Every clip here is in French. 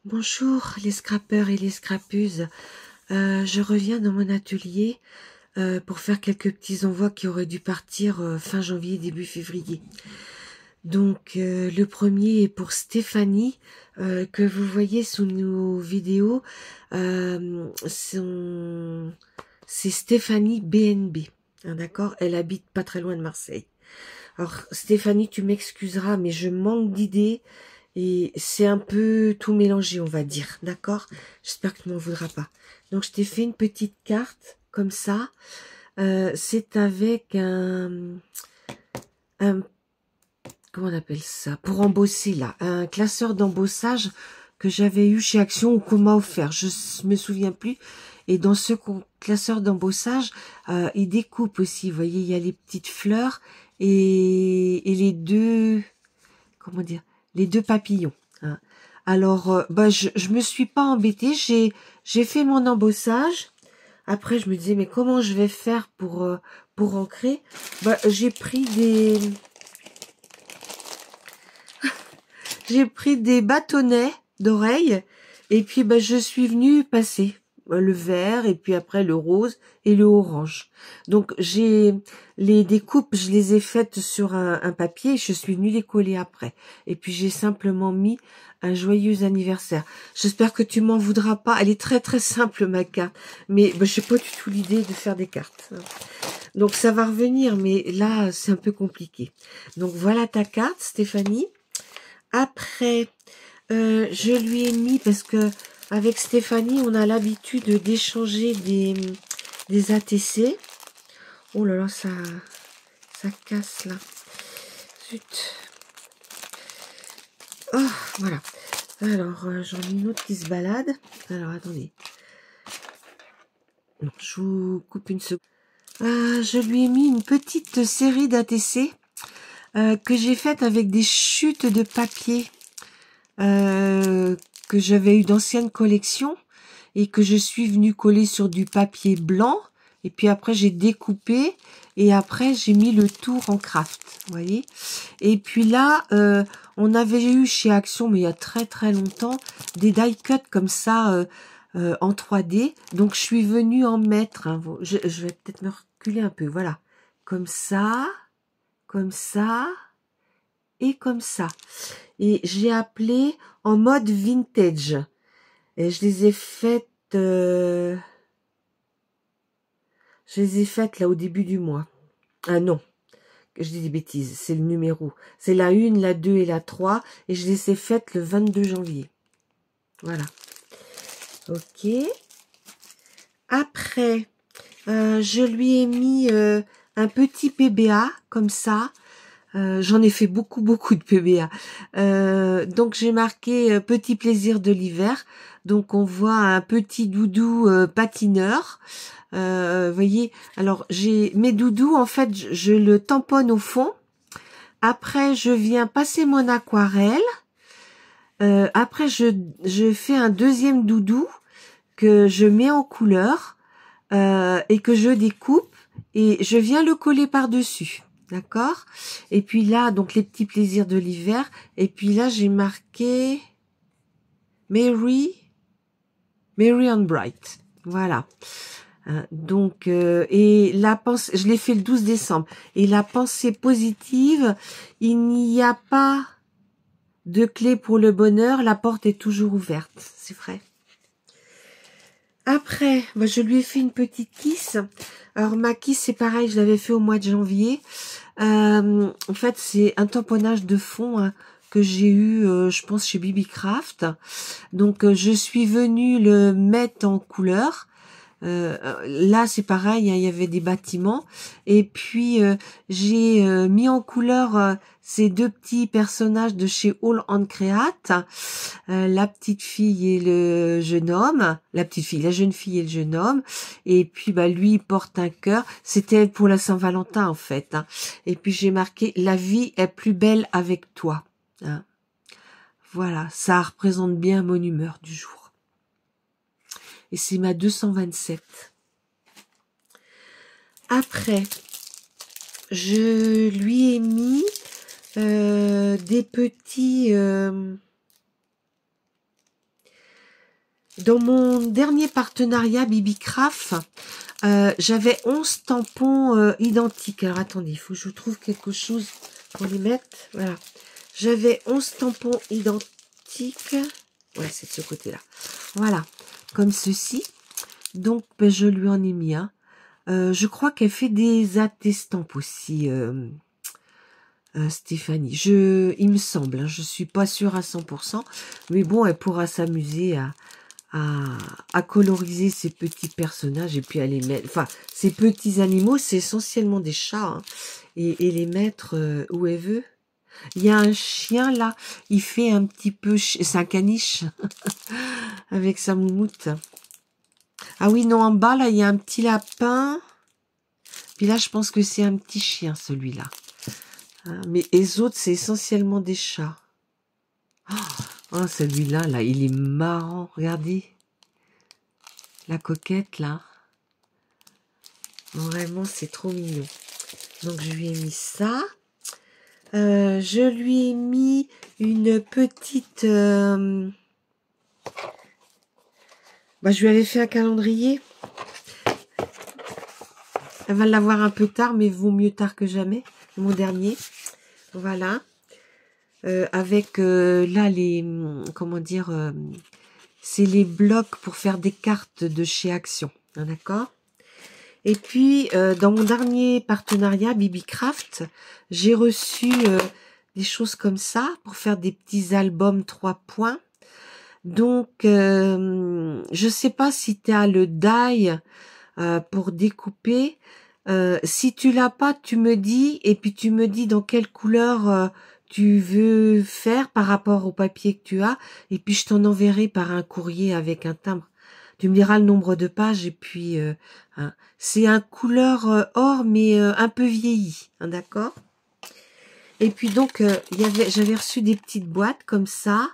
Bonjour les scrappeurs et les scrappeuses. Je reviens dans mon atelier pour faire quelques petits envois qui auraient dû partir fin janvier, début février. Donc le premier est pour Stéphanie que vous voyez sous nos vidéos. C'est Stéphanie BNB. Hein, d'accord? Elle habite pas très loin de Marseille. Alors Stéphanie, tu m'excuseras, mais je manque d'idées. Et c'est un peu tout mélangé, on va dire. D'accord? J'espère que tu m'en voudras pas. Donc, je t'ai fait une petite carte, comme ça. C'est avec un... Comment on appelle ça? Pour embosser, là. Un classeur d'embossage que j'avais eu chez Action ou qu'on m'a offert. Je me souviens plus. Et dans ce classeur d'embossage, il découpe aussi. Vous voyez, il y a les petites fleurs et les deux... Comment dire? Les deux papillons. Hein. Alors, je me suis pas embêtée. J'ai fait mon embossage. Après, je me disais, mais comment je vais faire pour ancrer? J'ai pris des bâtonnets d'oreilles. Et puis, je suis venue passer le vert et puis après le rose et le orange. Donc, les découpes, je les ai faites sur un papier et je suis venue les coller après. Et puis, j'ai simplement mis un joyeux anniversaire. J'espère que tu m'en voudras pas. Elle est très très simple ma carte. Mais je n'ai pas du tout l'idée de faire des cartes. Donc, ça va revenir, mais là, c'est un peu compliqué. Donc, voilà ta carte, Stéphanie. Après, je lui ai mis, parce que avec Stéphanie, on a l'habitude d'échanger des ATC. Oh là là, ça casse là. Zut. Oh, voilà. Alors, j'en ai une autre qui se balade. Alors, attendez. Non, je vous coupe une seconde. Je lui ai mis une petite série d'ATC que j'ai faite avec des chutes de papier que j'avais eu d'anciennes collections et que je suis venue coller sur du papier blanc. Et puis après, j'ai découpé et après, j'ai mis le tour en craft. Vous voyez? Et puis là, on avait eu chez Action, mais il y a très très longtemps, des die cuts comme ça en 3D. Donc, je suis venue en mettre. Hein, je vais peut-être me reculer un peu. Voilà. Comme ça et comme ça. Et j'ai appelé en mode vintage. Et je les ai faites... là au début du mois. Ah non, je dis des bêtises, c'est le numéro. C'est la 1, la 2 et la 3. Et je les ai faites le 22 janvier. Voilà. Ok. Après, je lui ai mis un petit PBA, comme ça. J'en ai fait beaucoup de PBA. Donc j'ai marqué petit plaisir de l'hiver. Donc on voit un petit doudou patineur. Voyez, alors j'ai mes doudous, en fait, je le tamponne au fond. Après, je viens passer mon aquarelle. Après, je fais un deuxième doudou que je mets en couleur et que je découpe et je viens le coller par-dessus. D'accord? Et puis là, donc les petits plaisirs de l'hiver. Et puis là, j'ai marqué Mary and Bright. Voilà. Donc, et la pensée, je l'ai fait le 12 décembre. Et la pensée positive, il n'y a pas de clé pour le bonheur. La porte est toujours ouverte. C'est vrai. Après, je lui ai fait une petite kiss. Alors ma kiss, c'est pareil, je l'avais fait au mois de janvier. En fait, c'est un tamponnage de fond hein, que j'ai eu, je pense, chez Bibi Craft. Donc, je suis venue le mettre en couleur. Là, c'est pareil, hein, il y avait des bâtiments. Et puis, j'ai mis en couleur ces deux petits personnages de chez All and Create. La petite fille et le jeune homme. La jeune fille et le jeune homme. Et puis, lui, il porte un cœur. C'était pour la Saint-Valentin, en fait. Hein. Et puis, j'ai marqué « La vie est plus belle avec toi hein. ». Voilà, ça représente bien mon humeur du jour. Et c'est ma 227. Après, je lui ai mis des petits Dans mon dernier partenariat Bibicraft, j'avais 11 tampons identiques. Alors attendez, il faut que je trouve quelque chose pour les mettre. Voilà. J'avais 11 tampons identiques. Ouais, c'est de ce côté-là. Voilà, comme ceci. Donc, ben, je lui en ai mis un. Je crois qu'elle fait des attestampes aussi, Stéphanie. Il me semble, hein, je suis pas sûre à 100%. Mais bon, elle pourra s'amuser à coloriser ces petits personnages et puis à les mettre, enfin, ces petits animaux, c'est essentiellement des chats, hein, et les mettre où elle veut. Il y a un chien là, il fait un petit peu, c'est un caniche, avec sa moumoute. Ah oui, non, en bas là, il y a un petit lapin, puis là, je pense que c'est un petit chien, celui-là. Hein, mais les autres, c'est essentiellement des chats. Oh, celui-là, là, il est marrant, regardez. La coquette, là. Vraiment, c'est trop mignon. Donc, je lui ai mis ça. Je lui ai mis une petite... Bah, je lui avais fait un calendrier. Elle va l'avoir un peu tard, mais vaut mieux tard que jamais. Mon dernier. Voilà. Avec, là, les... Comment dire... c'est les blocs pour faire des cartes de chez Action. Hein, d'accord ? Et puis, dans mon dernier partenariat, Bibicraft, j'ai reçu des choses comme ça pour faire des petits albums 3 points. Donc, je sais pas si tu as le die pour découper. Si tu l'as pas, tu me dis, et puis tu me dis dans quelle couleur tu veux faire par rapport au papier que tu as, et puis je t'en enverrai par un courrier avec un timbre. Tu me diras le nombre de pages, et puis hein, c'est un couleur or, mais un peu vieilli, hein, d'accord? Et puis donc, j'avais reçu des petites boîtes comme ça.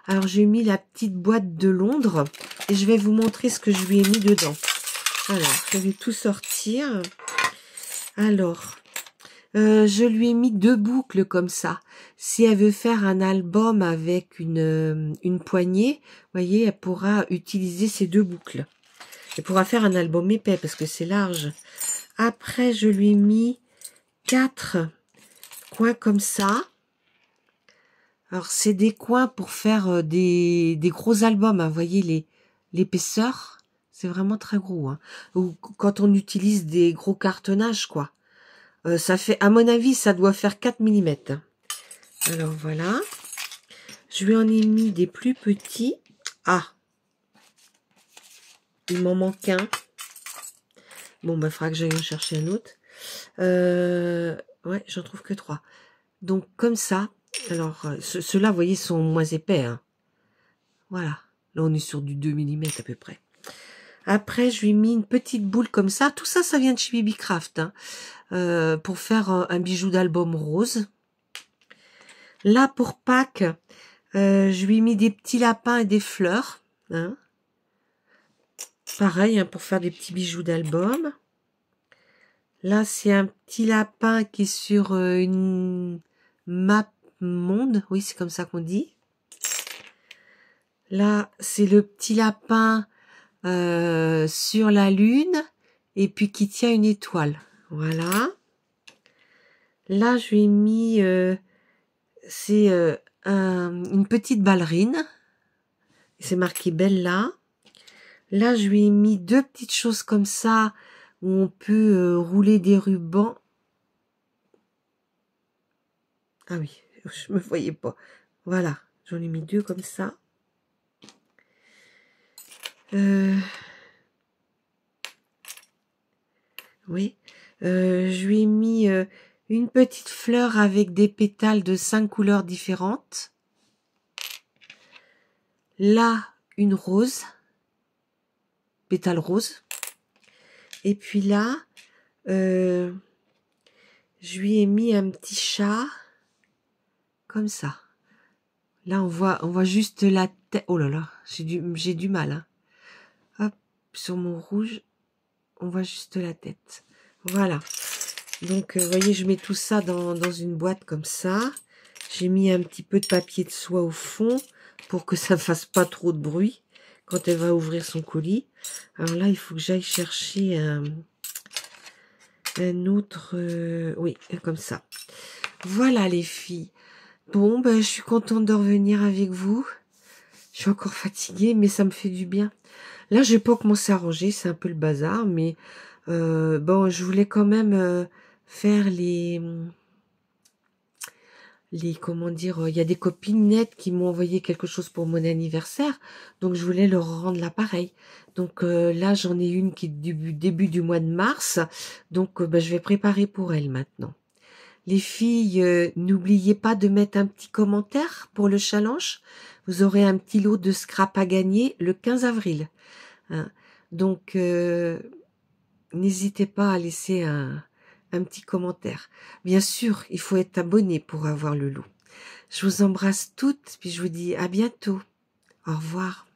Alors, j'ai mis la petite boîte de Londres, et je vais vous montrer ce que je lui ai mis dedans. Alors, je vais tout sortir. Alors, je lui ai mis 2 boucles comme ça. Si elle veut faire un album avec une poignée, vous voyez, elle pourra utiliser ces 2 boucles. Elle pourra faire un album épais parce que c'est large. Après, je lui ai mis 4 coins comme ça. Alors, c'est des coins pour faire des gros albums. Hein, vous voyez l'épaisseur, c'est vraiment très gros. Hein. Ou quand on utilise des gros cartonnages, quoi. Ça fait, à mon avis, ça doit faire 4 mm. Alors, voilà. Je lui en ai mis des plus petits. Ah, il m'en manque un. Bon, bah, il faudra que j'aille en chercher un autre. Ouais, j'en trouve que 3. Donc, comme ça. Alors, ceux-là, vous voyez, sont moins épais. Hein. Voilà. Là, on est sur du 2 mm à peu près. Après, je lui ai mis une petite boule comme ça. Tout ça, ça vient de chez Bibicraft. Hein, pour faire un bijou d'album rose. Là, pour Pâques, je lui ai mis des petits lapins et des fleurs. Hein. Pareil, hein, pour faire des petits bijoux d'album. Là, c'est un petit lapin qui est sur une map monde. Oui, c'est comme ça qu'on dit. Là, c'est le petit lapin sur la lune et puis qui tient une étoile. Voilà. Là, je lui ai mis... c'est une petite ballerine. C'est marqué Bella. Là, je lui ai mis 2 petites choses comme ça où on peut rouler des rubans. Ah oui, je me voyais pas. Voilà, j'en ai mis 2 comme ça. Oui, je lui ai mis une petite fleur avec des pétales de 5 couleurs différentes. Là, une rose, pétale rose. Et puis là, je lui ai mis un petit chat, comme ça. Là, on voit juste la tête. Oh là là, j'ai du mal. Hein. Hop, sur mon rouge, on voit juste la tête. Voilà. Donc, vous voyez, je mets tout ça dans une boîte comme ça. J'ai mis un petit peu de papier de soie au fond pour que ça fasse pas trop de bruit. quand elle va ouvrir son colis. Alors là, il faut que j'aille chercher un autre... oui, comme ça. Voilà les filles. Bon, ben, je suis contente de revenir avec vous. Je suis encore fatiguée, mais ça me fait du bien. Là, je vais pas commencer à ranger, c'est un peu le bazar, mais bon, je voulais quand même faire comment dire, il y a des copines nettes qui m'ont envoyé quelque chose pour mon anniversaire, donc je voulais leur rendre l'appareil. Donc là, j'en ai une qui est début du mois de mars, donc ben, je vais préparer pour elle maintenant. Les filles, n'oubliez pas de mettre un petit commentaire pour le challenge. Vous aurez un petit lot de scrap à gagner le 15 avril. Hein. Donc, n'hésitez pas à laisser un petit commentaire. Bien sûr, il faut être abonné pour avoir le lot. Je vous embrasse toutes, puis je vous dis à bientôt. Au revoir.